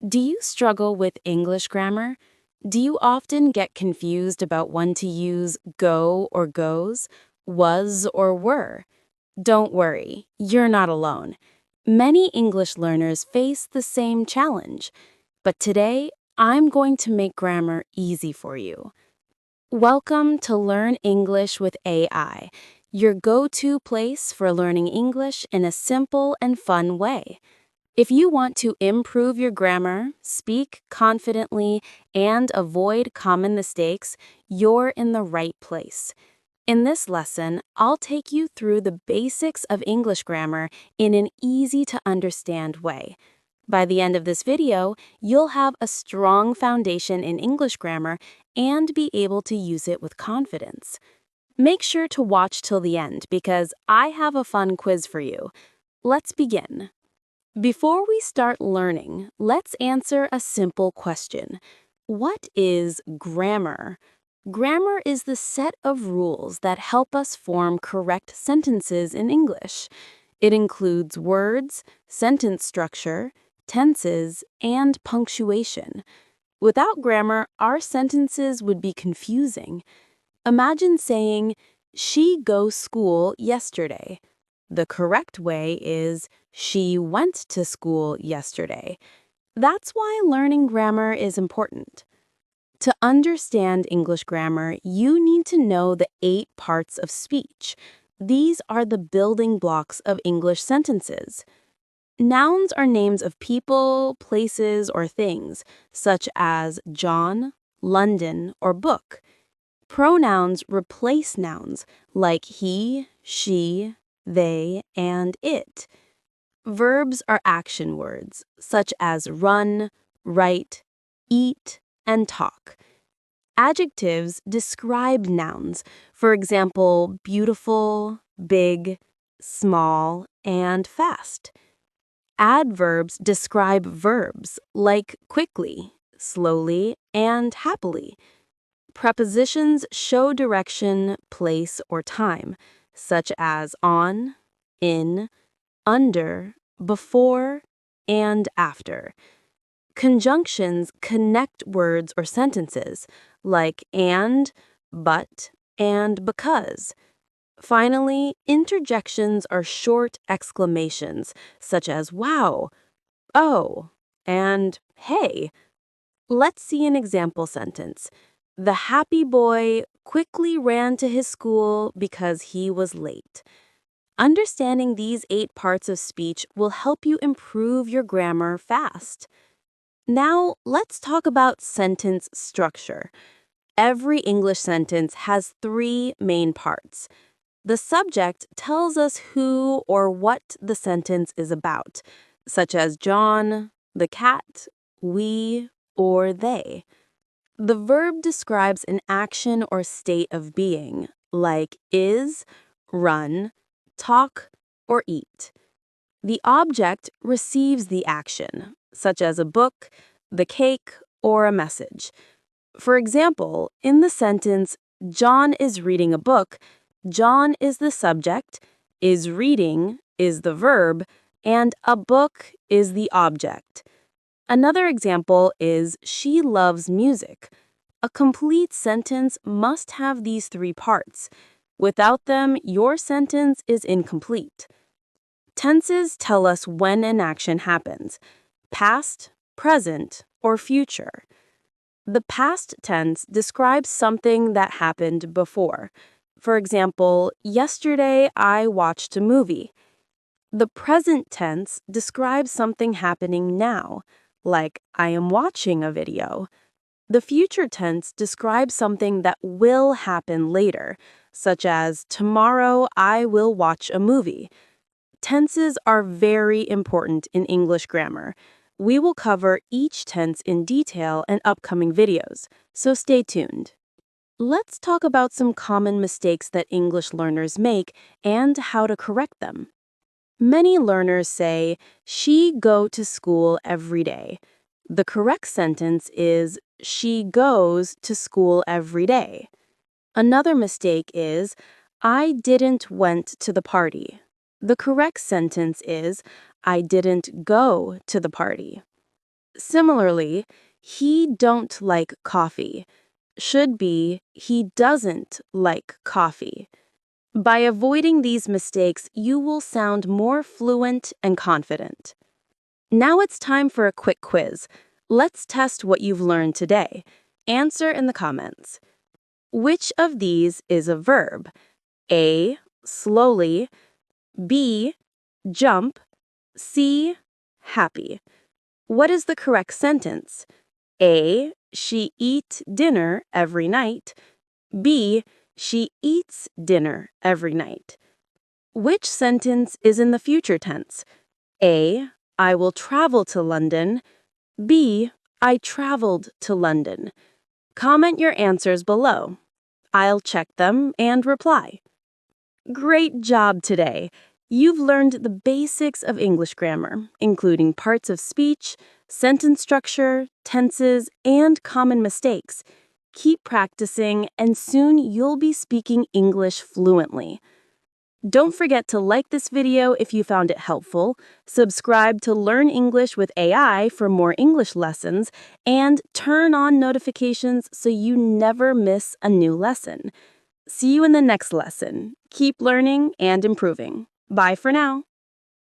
Do you struggle with English grammar? Do you often get confused about when to use go or goes, was or were? Don't worry, you're not alone. Many English learners face the same challenge, but today I'm going to make grammar easy for you. Welcome to Learn English with AI, your go-to place for learning English in a simple and fun way. If you want to improve your grammar, speak confidently, and avoid common mistakes, you're in the right place. In this lesson, I'll take you through the basics of English grammar in an easy-to-understand way. By the end of this video, you'll have a strong foundation in English grammar and be able to use it with confidence. Make sure to watch till the end because I have a fun quiz for you. Let's begin. Before we start learning, let's answer a simple question. What is grammar? Grammar is the set of rules that help us form correct sentences in English. It includes words, sentence structure, tenses, and punctuation. Without grammar, our sentences would be confusing. Imagine saying, "She goes school yesterday." The correct way is, "She went to school yesterday." That's why learning grammar is important. To understand English grammar, you need to know the 8 parts of speech. These are the building blocks of English sentences. Nouns are names of people, places, or things, such as John, London, or book. Pronouns replace nouns like he, she, they, and it. Verbs are action words, such as run, write, eat, and talk. Adjectives describe nouns, for example, beautiful, big, small, and fast. Adverbs describe verbs, like quickly, slowly, and happily. Prepositions show direction, place, or time, such as on, in, under, before, and after. Conjunctions connect words or sentences, like and, but, and because. Finally, interjections are short exclamations, such as wow, oh, and hey. Let's see an example sentence. The happy boy quickly ran to his school because he was late. Understanding these 8 parts of speech will help you improve your grammar fast. Now, let's talk about sentence structure. Every English sentence has 3 main parts. The subject tells us who or what the sentence is about, such as John, the cat, we, or they. The verb describes an action or state of being, like is, run, talk, or eat. The object receives the action, such as a book, the cake, or a message. For example, in the sentence, John is reading a book, John is the subject, is reading is the verb, and a book is the object. Another example is she loves music. A complete sentence must have these 3 parts. Without them, your sentence is incomplete. Tenses tell us when an action happens: past, present, or future. The past tense describes something that happened before. For example, yesterday I watched a movie. The present tense describes something happening now, like I am watching a video. The future tense describes something that will happen later, such as tomorrow I will watch a movie. Tenses are very important in English grammar. We will cover each tense in detail in upcoming videos, so stay tuned. Let's talk about some common mistakes that English learners make and how to correct them. Many learners say, "She go to school every day." The correct sentence is, "She goes to school every day." Another mistake is, "I didn't went to the party." The correct sentence is, "I didn't go to the party." Similarly, he don't like coffee should be he doesn't like coffee. By avoiding these mistakes, you will sound more fluent and confident. Now it's time for a quick quiz. Let's test what you've learned today. Answer in the comments. Which of these is a verb? A. Slowly. B. Jump. C. Happy. What is the correct sentence? A. She eat dinner every night. B. She eats dinner every night. Which sentence is in the future tense? A. I will travel to London. B. I traveled to London. Comment your answers below. I'll check them and reply. Great job today! You've learned the basics of English grammar, including parts of speech, sentence structure, tenses, and common mistakes. Keep practicing, and soon you'll be speaking English fluently. Don't forget to like this video if you found it helpful, subscribe to Learn English with AI for more English lessons, and turn on notifications so you never miss a new lesson. See you in the next lesson. Keep learning and improving. Bye for now.